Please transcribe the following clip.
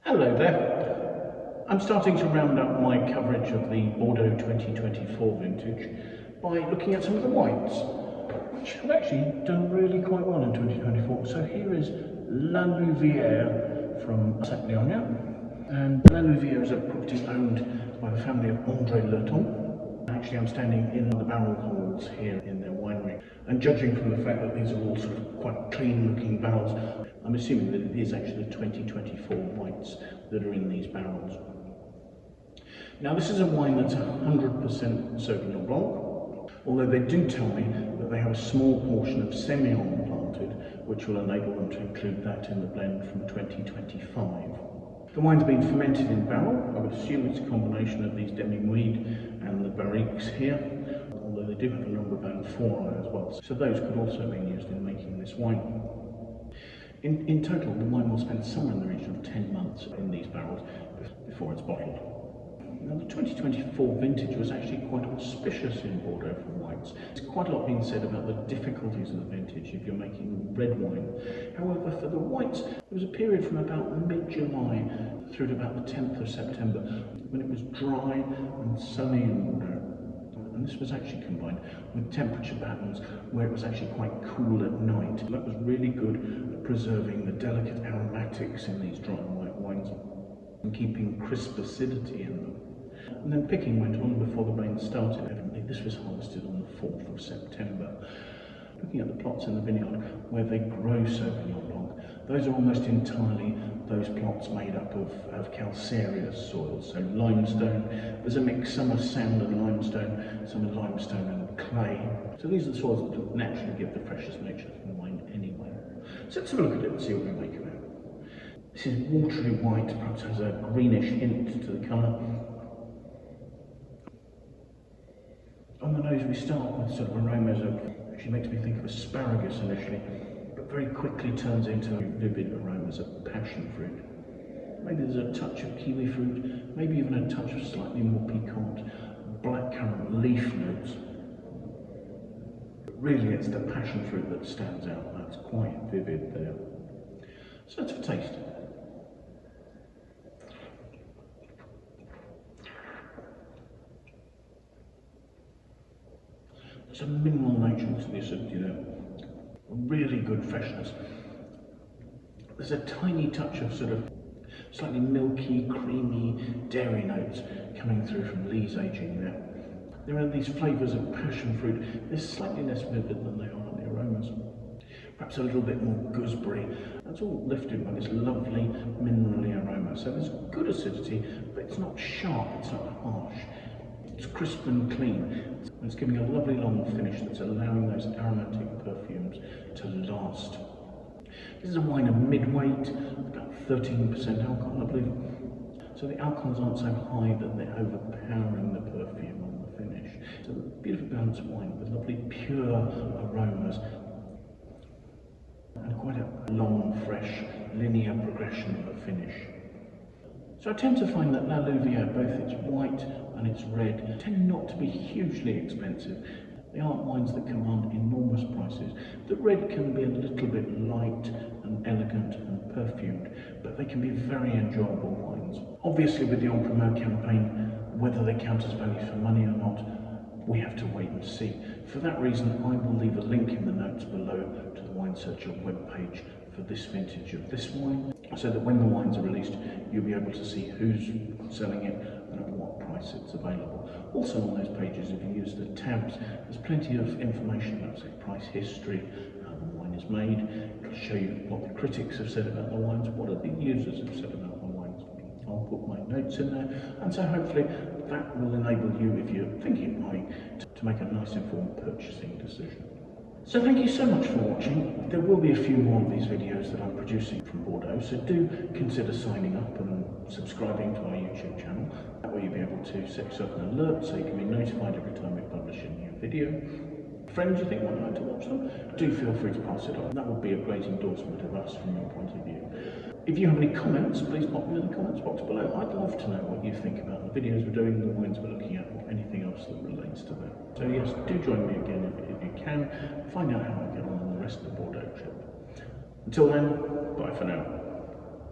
Hello there. I'm starting to round up my coverage of the Bordeaux 2024 vintage by looking at some of the whites, which have actually done really quite well in 2024. So here is La Louviere from Pessac-Leognan, and La Louviere is a property owned by the family of Lurton. Actually, I'm standing in the barrel holes here in their winery, and judging from the fact that these are all sort of quite clean-looking barrels, I'm assuming that it is actually the 2024 whites that are in these barrels. Now, this is a wine that's 100% Sauvignon Blanc, although they do tell me that they have a small portion of Semillon planted, which will enable them to include that in the blend from 2025. The wine's been fermented in barrel. I would assume it's a combination of these demi-muid and the barriques here, although they do have a number of amphora as well. So those could also be used in making this wine. In total, the wine will spend somewhere in the region of 10 months in these barrels before it's bottled. Now, the 2024 vintage was actually quite auspicious in Bordeaux for whites. There's quite a lot being said about the difficulties of the vintage if you're making red wine. However, for the whites, there was a period from about mid-July through to about the 10th of September when it was dry and sunny in Bordeaux. And this was actually combined with temperature patterns where it was actually quite cool at night. That was really good at preserving the delicate aromatics in these dry white wines and keeping crisp acidity in them. And then picking went on before the rain started. Evidently, this was harvested on the 4th of September. Looking at the plots in the vineyard where they grow Sauvignon Blanc, those are almost entirely those plots made up of calcareous soils, so limestone. There's a mix, some are sand and limestone, some are limestone and clay. So these are the soils that naturally give the freshest nature to the wine anyway. So let's have a look at it and see what we make of it. This is watery white, perhaps has a greenish hint to the colour. On the nose we start with sort of aromas of, actually makes me think of asparagus initially, but very quickly turns into vivid aromas of passion fruit. Maybe there's a touch of kiwi fruit, maybe even a touch of slightly more piquant blackcurrant leaf notes. But really it's the passion fruit that stands out, that's quite vivid there. So let's have a taste. There's a mineral nature to the acidity there, a really good freshness. There's a tiny touch of sort of slightly milky, creamy dairy notes coming through from lees aging there. There are these flavours of passion fruit. They're slightly less vivid than they are in the aromas. Perhaps a little bit more gooseberry. That's all lifted by this lovely minerally aroma. So there's good acidity, but it's not sharp, it's not harsh. It's crisp and clean. It's giving a lovely long finish that's allowing those aromatic perfumes to last. This is a wine of mid-weight, about 13% alcohol, I believe. So the alcohols aren't so high that they're overpowering the perfume on the finish. So a beautiful balanced wine with lovely pure aromas and quite a long, fresh, linear progression of a finish. So I tend to find that La Louviere, both its white and its red, tend not to be hugely expensive. They aren't wines that command enormous prices. The red can be a little bit light and elegant and perfumed, but they can be very enjoyable wines. Obviously, with the en-primeur campaign, whether they count as value for money or not, we have to wait and see. For that reason, I will leave a link in the notes below to the Wine Searcher webpage for this vintage of this wine, so that when the wines are released, you'll be able to see who's selling it and at what price it's available. Also on those pages, if you use the tabs, there's plenty of information about, say, price history, how the wine is made. It'll show you what the critics have said about the wines, what the users have said about the wines. I'll put my notes in there, and so hopefully that will enable you, if you're thinking of buying, to make a nice informed purchasing decision. So thank you so much for watching. There will be a few more of these videos that I'm producing from Bordeaux, so do consider signing up and subscribing to our YouTube channel. That way you'll be able to set yourself an alert so you can be notified every time we publish a new video. Friends you think might like to watch them, do feel free to pass it on. That would be a great endorsement of us from your point of view. If you have any comments, please pop them in the comments box below. I'd love to know what you think about the videos we're doing, the wines we're looking at, or anything else that relates to that. So yes, do join me again if you can. Find out how I get on the rest of the Bordeaux trip. Until then, bye for now.